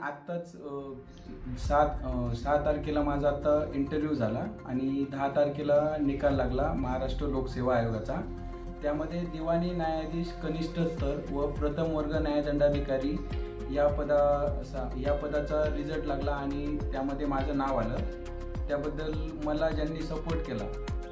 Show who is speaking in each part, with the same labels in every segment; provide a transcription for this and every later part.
Speaker 1: आत्ताच 6 तारखेला माझा आता इंटरव्ह्यू झाला आणि 10 तारखेला निकाल लागला महाराष्ट्र लोकसेवा आयोगाचा। त्यामध्ये दिवाणी न्यायाधीश कनिष्ठ स्तर व प्रथम वर्ग न्यायदंडाधिकारी या पदाचा रिझल्ट लागला आणि त्यामध्ये माझं नाव आलं। त्याबद्दल मला ज्यांनी सपोर्ट केला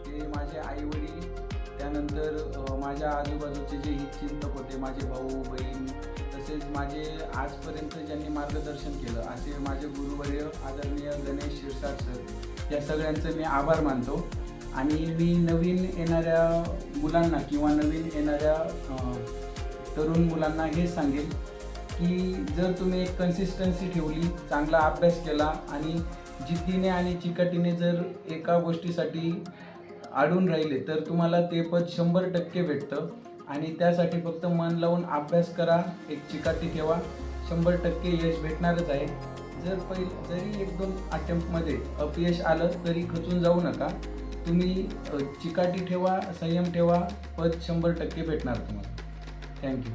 Speaker 1: ते माझे आईवडील, त्यानंतर माझ्या आजूबाजूचे जे हितचिंतक होते, माझे भाऊ बहीण, तसेच माझे आजपर्यंत ज्यांनी मार्गदर्शन केलं असे माझे गुरुवर्य आदरणीय गणेश शिरसाट सर, या सगळ्यांचे मी आभार मानतो। आणि मी नवीन येणाऱ्या मुलांना किंवा नवीन येणाऱ्या तरुण मुलांना हे सांगेल की जर तुम्ही एक कन्सिस्टन्सी ठेवली, चांगला अभ्यास केला आणि जिद्दीने आणि चिकाटीने जर एका गोष्टीसाठी अडून राहिले तर तुम्हाला ते पद 100% भेटतं। आणि त्यासाठी फक्त मन लावून अभ्यास करा, एक चिकाटी ठेवा, 100% यश भेटणारच आहे। जरी 1-2 अटेम्प्टमध्ये अपयश आलं तरी खचून जाऊ नका, तुम्ही चिकाटी ठेवा, संयम ठेवा, पद 100% भेटणार तुम्हाला। थँक्यू।